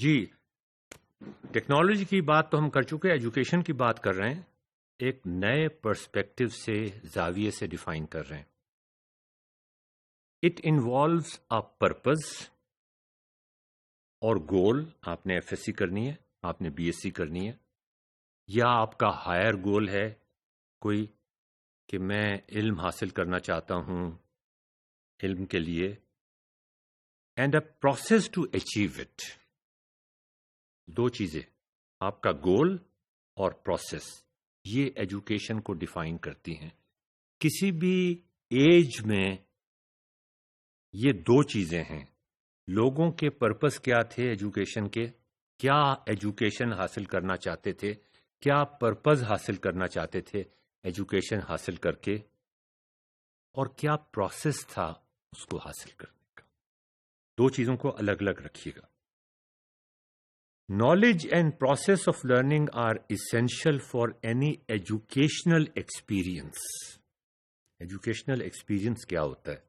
جی، technology کی بات تو ہم کر چکے، ایجوکیشن کی بات کر رہے ہیں، ایک نئے پرسپیکٹو سے، زاویے سے ڈیفائن کر رہے ہیں. اٹ انوالوز اے پرپز اور گول. آپ نے ایف ایس سی کرنی ہے، آپ نے بی ایس سی کرنی ہے، یا آپ کا ہائر گول ہے کوئی کہ میں علم حاصل کرنا چاہتا ہوں، علم کے لیے، and a process to achieve it. دو چیزیں، آپ کا گول اور پروسیس، یہ ایجوکیشن کو ڈیفائن کرتی ہیں. کسی بھی ایج میں یہ دو چیزیں ہیں. لوگوں کے پرپس کیا تھے ایجوکیشن کے؟ کیا ایجوکیشن حاصل کرنا چاہتے تھے؟ کیا پرپس حاصل کرنا چاہتے تھے ایجوکیشن حاصل کر کے؟ اور کیا پروسیس تھا اس کو حاصل کرنے کا؟ دو چیزوں کو الگ الگ رکھیے گا. Knowledge and process of learning are essential for any educational experience. Educational experience کیا ہوتا ہے؟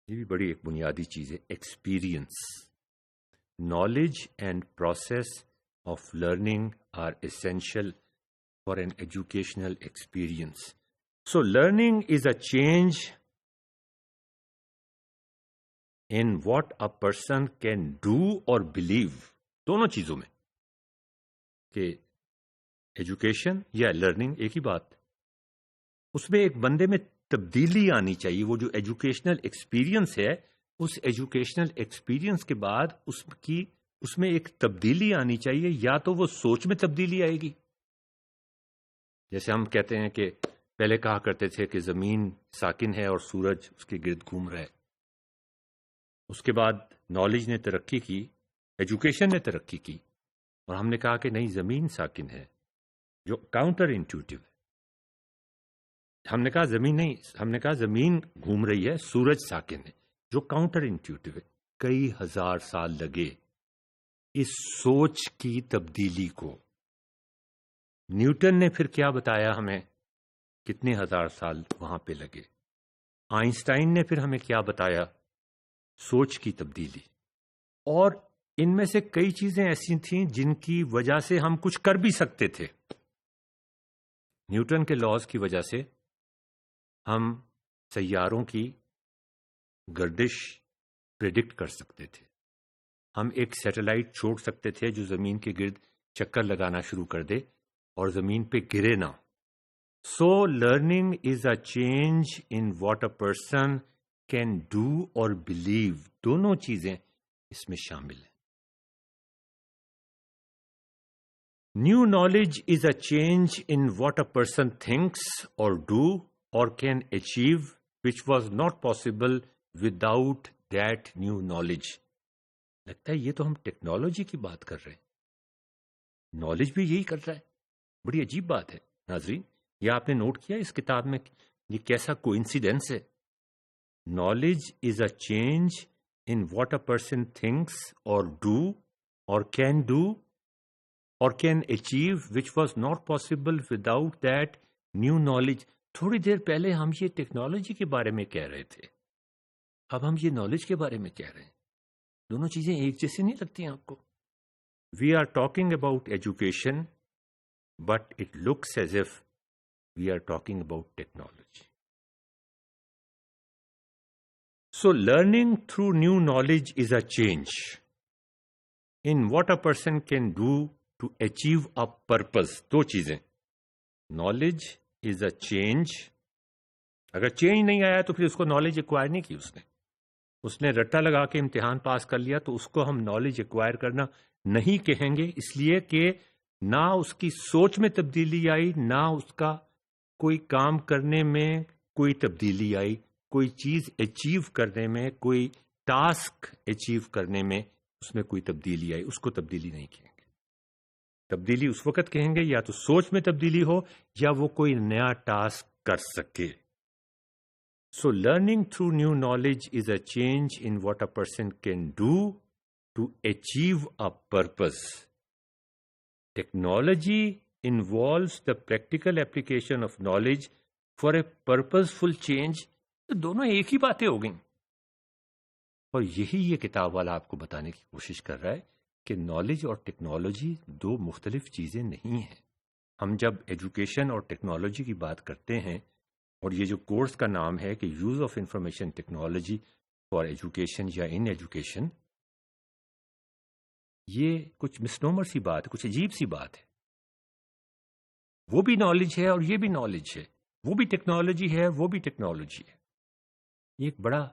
یہ بھی بڑی ایک بنیادی چیز ہے. Experience. Knowledge and process of learning are essential for an educational experience. So learning is a change in what a person can do or believe. دونوں چیزوں میں کہ ایجوکیشن یا لرننگ ایک ہی بات، اس میں ایک بندے میں تبدیلی آنی چاہیے. وہ جو ایجوکیشنل ایکسپیرئنس ہے، اس ایجوکیشنل ایکسپیرئنس کے بعد اس میں ایک تبدیلی آنی چاہیے. یا تو وہ سوچ میں تبدیلی آئے گی، جیسے ہم کہتے ہیں کہ پہلے کہا کرتے تھے کہ زمین ساکن ہے اور سورج اس کے گرد گھوم رہا ہے. اس کے بعد نالج نے ترقی کی، ایجوکیشن نے ترقی کی، اور ہم نے کہا کہ نہیں، زمین ساکن ہے، جو کاؤنٹر انٹیوٹیو ہے. ہم نے کہا زمین نہیں، ہم نے کہا زمین گھوم رہی ہے، سورج ساکن ہے، جو کاؤنٹر انٹیوٹیو ہے. کئی ہزار سال لگے اس سوچ کی تبدیلی کو. نیوٹن نے پھر کیا بتایا ہمیں؟ کتنے ہزار سال وہاں پہ لگے. آئنسٹائن نے پھر ہمیں کیا بتایا؟ سوچ کی تبدیلی. اور ان میں سے کئی چیزیں ایسی تھیں جن کی وجہ سے ہم کچھ کر بھی سکتے تھے. نیوٹن کے لاز کی وجہ سے ہم سیاروں کی گردش پریڈکٹ کر سکتے تھے. ہم ایک سیٹلائٹ چھوڑ سکتے تھے جو زمین کے گرد چکر لگانا شروع کر دے اور زمین پہ گرے نہ. So learning is a change in what a person can do اور بلیو. دونوں چیزیں اس میں شامل ہیں. New knowledge is a change in what a person thinks اور ڈو اور can achieve which was not possible without that new knowledge. لگتا ہے یہ تو ہم ٹیکنالوجی کی بات کر رہے ہیں، نالج بھی یہی کر رہا ہے. بڑی عجیب بات ہے ناظرین. یہ آپ نے نوٹ کیا اس کتاب میں یہ کیسا کوئنسیڈنس ہے؟ Knowledge is a change in what a person thinks or do or can do or can achieve which was not possible without that new knowledge. تھوڑی دیر پہلے ہم یہ ٹیکنالوجی کے بارے میں کہہ رہے تھے، اب ہم یہ نالج کے بارے میں کہہ رہے ہیں. دونوں چیزیں ایک جیسی نہیں لگتی ہیں آپ کو؟ We are talking about education, but it looks as if we are talking about technology. So learning through new knowledge is a change in what a person can do to achieve a purpose. دو چیزیں. Knowledge is a change. اگر change نہیں آیا تو پھر اس کو knowledge acquire نہیں کی اس نے رٹا لگا کے امتحان پاس کر لیا تو اس کو ہم نالج ایکوائر کرنا نہیں کہیں گے، اس لیے کہ نہ اس کی سوچ میں تبدیلی آئی، نہ اس کا کوئی کام کرنے میں کوئی تبدیلی آئی، کوئی چیز اچیو کرنے میں، کوئی ٹاسک اچیو کرنے میں اس میں کوئی تبدیلی آئی. اس کو تبدیلی نہیں کہیں گے. تبدیلی اس وقت کہیں گے یا تو سوچ میں تبدیلی ہو یا وہ کوئی نیا ٹاسک کر سکے. So learning through new knowledge is a change in what a person can do to achieve a purpose. Technology involves the practical application of knowledge for a purposeful change. دونوں ایک ہی باتیں ہو گئیں. اور یہی یہ کتاب والا آپ کو بتانے کی کوشش کر رہا ہے کہ نالج اور ٹیکنالوجی دو مختلف چیزیں نہیں ہیں. ہم جب ایجوکیشن اور ٹیکنالوجی کی بات کرتے ہیں، اور یہ جو کورس کا نام ہے کہ use of information technology for education یا ان ایجوکیشن، یہ کچھ مسنومر سی بات ہے، کچھ عجیب سی بات ہے. وہ بھی نالج ہے اور یہ بھی نالج ہے، وہ بھی ٹیکنالوجی ہے، وہ بھی ٹیکنالوجی ہے. یہ ایک بڑا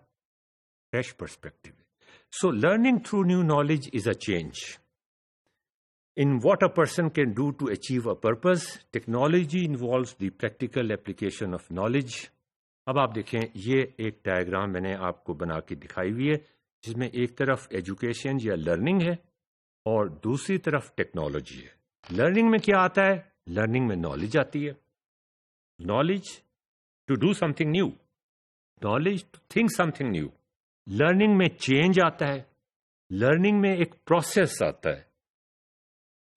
فریش پرسپیکٹو ہے. سو learning through new knowledge is a change in what a person can do to achieve a purpose. Technology involves the practical application of knowledge. اب آپ دیکھیں یہ ایک ڈائیگرام میں نے آپ کو بنا کے دکھائی ہوئی ہے، جس میں ایک طرف ایجوکیشن یا لرننگ ہے اور دوسری طرف ٹیکنالوجی ہے. لرننگ میں کیا آتا ہے؟ لرننگ میں نالج آتی ہے. Knowledge to do something new, knowledge to think something new. Learning میں چینج آتا ہے، لرننگ میں ایک پروسیس آتا ہے،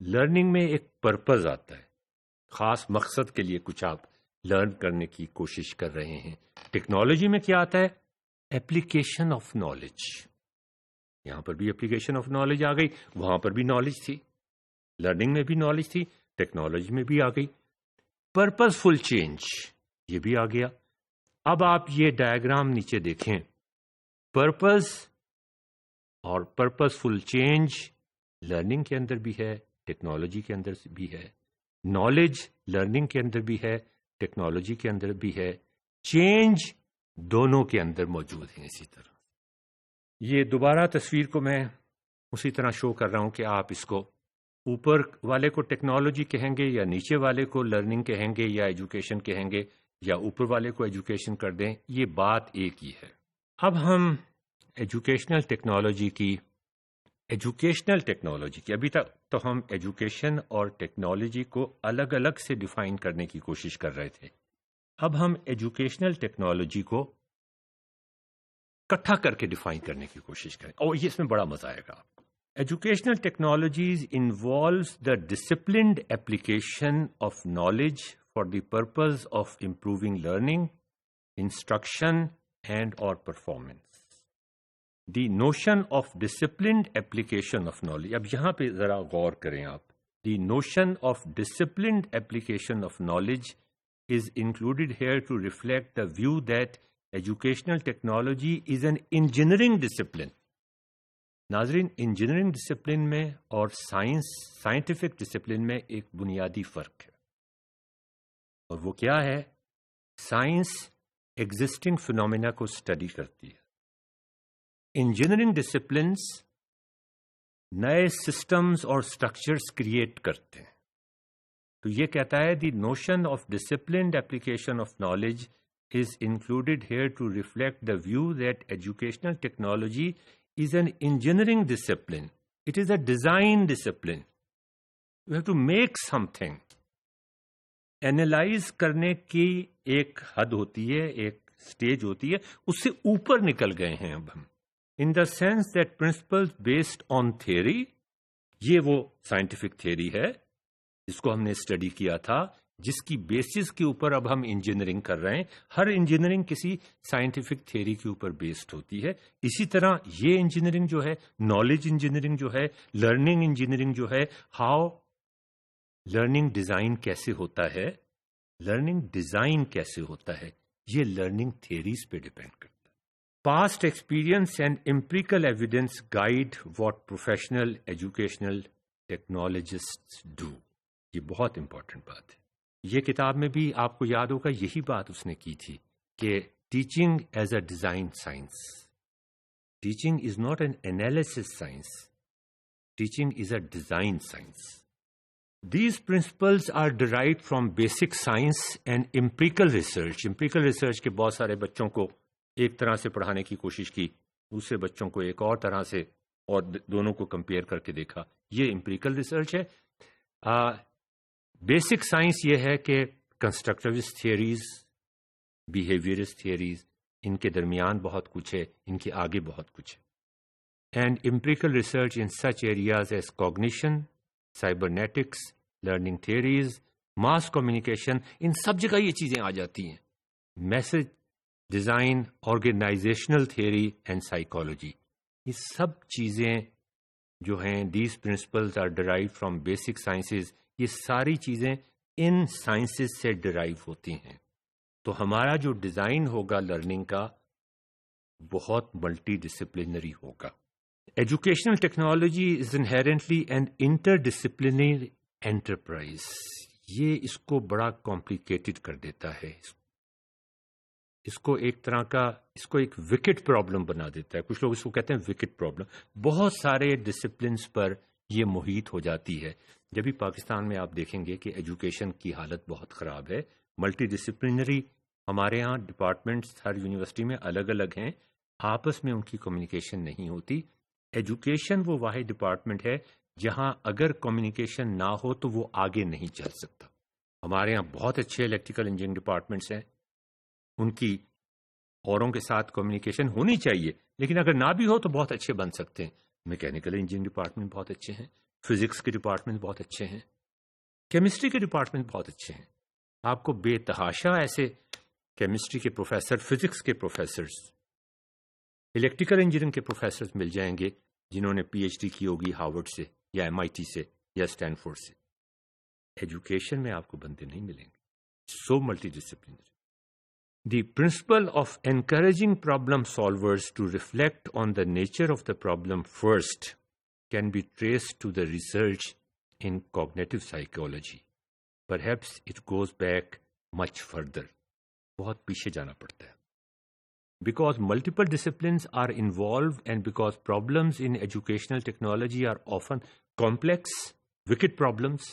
لرننگ میں ایک پرپز آتا ہے، خاص مقصد کے لیے کچھ آپ لرن کرنے کی کوشش کر رہے ہیں. ٹیکنالوجی میں کیا آتا ہے؟ Application of knowledge. یہاں پر بھی ایپلیکیشن آف نالج آ گئی، وہاں پر بھی نالج تھی، لرننگ میں بھی نالج تھی، ٹیکنالوجی میں بھی آ گئی. پرپز فل چینج یہ بھی آ گیا. اب آپ یہ ڈائیگرام نیچے دیکھیں، پرپز اور پرپز فل چینج لرننگ کے اندر بھی ہے، ٹیکنالوجی کے اندر بھی ہے. نالج لرننگ کے اندر بھی ہے، ٹیکنالوجی کے اندر بھی ہے. چینج دونوں کے اندر موجود ہیں. اسی طرح یہ دوبارہ تصویر کو میں اسی طرح شو کر رہا ہوں کہ آپ اس کو اوپر والے کو ٹیکنالوجی کہیں گے یا نیچے والے کو لرننگ کہیں گے یا ایجوکیشن کہیں گے یا اوپر والے کو ایجوکیشن کر دیں، یہ بات ایک ہی ہے. اب ہم ایجوکیشنل ٹیکنالوجی کی ابھی تک تو ہم ایجوکیشن اور ٹیکنالوجی کو الگ الگ سے ڈیفائن کرنے کی کوشش کر رہے تھے. اب ہم ایجوکیشنل ٹیکنالوجی کو اکٹھا کر کے ڈیفائن کرنے کی کوشش کریں، اور یہ اس میں بڑا مزہ آئے گا. Educational technologies involves the disciplined application of knowledge for the purpose of improving learning, instruction and اور performance. The notion of disciplined application of knowledge, اب یہاں پہ ذرا غور کریں آپ. The notion of disciplined application of knowledge is included here to reflect the view that educational technology is an engineering discipline. ناظرین، engineering discipline میں اور سائنٹیفک ڈسپلن میں ایک بنیادی فرق ہے، اور وہ کیا ہے؟ سائنس ایگزسٹنگ فینومینا کو اسٹڈی کرتی ہے. انجینئرنگ ڈسپلنس نئے سسٹمز اور اسٹرکچرز کریٹ کرتے ہیں. تو یہ کہتا ہے the notion of disciplined application of knowledge is included here to reflect the view that educational technology is an engineering discipline. It is a design discipline. You have to make something. Analyze کرنے کی ایک حد ہوتی ہے، ایک stage ہوتی ہے، اس سے اوپر نکل گئے ہیں اب ہم. In the sense that principles based on theory، یہ وہ سائنٹیفک تھیوری ہے جس کو ہم نے اسٹڈی کیا تھا، جس کی بیسس کے اوپر اب ہم انجینئرنگ کر رہے ہیں. ہر انجینئرنگ کسی سائنٹیفک تھیوری کے اوپر بیسڈ ہوتی ہے. اسی طرح یہ انجینئرنگ جو ہے، نالج انجینئرنگ جو ہے، لرننگ انجینئرنگ جو ہے، ہاؤ لرننگ ڈیزائن کیسے ہوتا ہے، لرننگ ڈیزائن کیسے ہوتا ہے، یہ لرننگ تھیوریز پہ ڈیپینڈ کرتا ہے. Past experience and empirical evidence guide what professional educational technologist do. یہ بہت امپورٹنٹ بات ہے. یہ کتاب میں بھی آپ کو یاد ہوگا یہی بات اس نے کی تھی کہ teaching as a design science. Teaching is not an analysis science, teaching is a design science. These principles are derived from basic science and empirical research. Empirical research کے بہت سارے بچوں کو ایک طرح سے پڑھانے کی کوشش کی، دوسرے بچوں کو ایک اور طرح سے، اور دونوں کو کمپیئر کر کے دیکھا. یہ امپیریکل ریسرچ ہے. بیسک سائنس یہ ہے کہ کنسٹرکٹیوسٹ تھیوریز، بیہیویئرسٹ تھیوریز، ان کے درمیان بہت کچھ ہے، ان کے آگے بہت کچھ ہے. And empirical research in such areas as cognition, cybernetics, learning theories, mass communication, ان سب جگہ یہ چیزیں آ جاتی ہیں. Message design, organizational theory and psychology, یہ سب چیزیں جو ہیں these principles are derive from basic sciences, یہ ساری چیزیں ان سائنسز سے ڈرائیو ہوتی ہیں. تو ہمارا جو ڈیزائن ہوگا لرننگ کا بہت ملٹی ڈسپلنری ہوگا. Educational technology is inherently an interdisciplinary enterprise. یہ اس کو بڑا کمپلیکیٹڈ کر دیتا ہے، اس کو ایک طرح کا ایک وکٹ پرابلم بنا دیتا ہے. کچھ لوگ اس کو کہتے ہیں وکٹ پرابلم. بہت سارے ڈسپلنس پر یہ محیط ہو جاتی ہے. جب بھی پاکستان میں آپ دیکھیں گے کہ ایجوکیشن کی حالت بہت خراب ہے، ملٹی ڈسپلنری ہمارے ہاں ڈپارٹمنٹس ہر یونیورسٹی میں الگ الگ ہیں، آپس میں ان کی کمیونیکیشن نہیں ہوتی. ایجوکیشن وہ واحد ڈپارٹمنٹ ہے جہاں اگر کمیونیکیشن نہ ہو تو وہ آگے نہیں چل سکتا. ہمارے ہاں بہت اچھے الیکٹریکل انجینئرنگ ڈپارٹمنٹس ہیں، ان کی اوروں کے ساتھ کمیونیکیشن ہونی چاہیے، لیکن اگر نہ بھی ہو تو بہت اچھے بن سکتے ہیں. میکینیکل انجینئرنگ ڈپارٹمنٹ بہت اچھے ہیں، فزکس کے ڈپارٹمنٹ بہت اچھے ہیں، کیمسٹری کے ڈپارٹمنٹ بہت اچھے ہیں. آپ کو بے تحاشا ایسے کیمسٹری کے پروفیسر، فزکس کے پروفیسرز، الیکٹریکل انجینئرنگ کے پروفیسرز مل جائیں گے جنہوں نے پی ایچ ڈی کی ہوگی ہارورڈ سے یا ایم آئی ٹی سے یا اسٹینفورڈ سے. ایجوکیشن میں آپ کو بندے نہیں ملیں گے. So multidisciplinary. The principle of encouraging problem solvers to reflect on the nature of the problem first can be traced to the research in cognitive psychology. Perhaps it goes back much further. بہت پیچھے جانا پڑتا ہے. Because multiple disciplines are involved and because problems in educational technology are often complex, wicked problems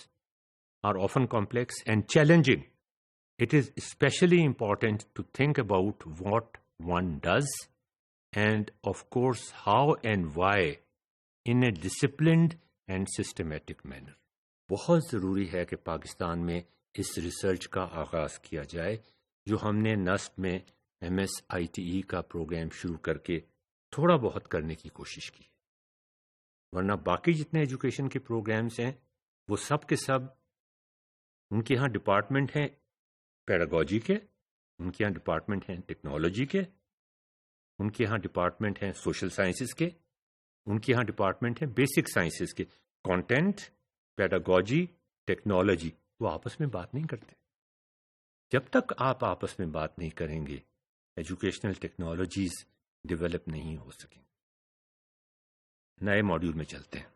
are often complex and challenging. It is especially important to think about what one does and, of course, how and why in a disciplined and systematic manner. بہت ضروری ہے کہ پاکستان میں اس research کا آغاز کیا جائے جو ہم نے نسب میں M S I T E کا پروگرام شروع کر کے تھوڑا بہت کرنے کی کوشش کی. ورنہ باقی جتنے ایجوکیشن کے پروگرامز ہیں وہ سب کے سب ان کے ہاں ڈپارٹمنٹ ہیں پیڈاگوجی کے، ان کے یہاں ڈپارٹمنٹ ہیں ٹیکنالوجی کے، ان کے یہاں ڈپارٹمنٹ ہیں سوشل سائنسز کے، ان کے یہاں ڈپارٹمنٹ ہیں بیسک سائنسز کے. کانٹینٹ، پیڈاگوجی، ٹیکنالوجی وہ آپس میں بات نہیں کرتے. جب تک آپ آپس میں بات نہیں کریں گے ایجوکیشنل ٹیکنالوجیز ڈیولپ نہیں ہو سکیں. نئے ماڈیول میں چلتے ہیں.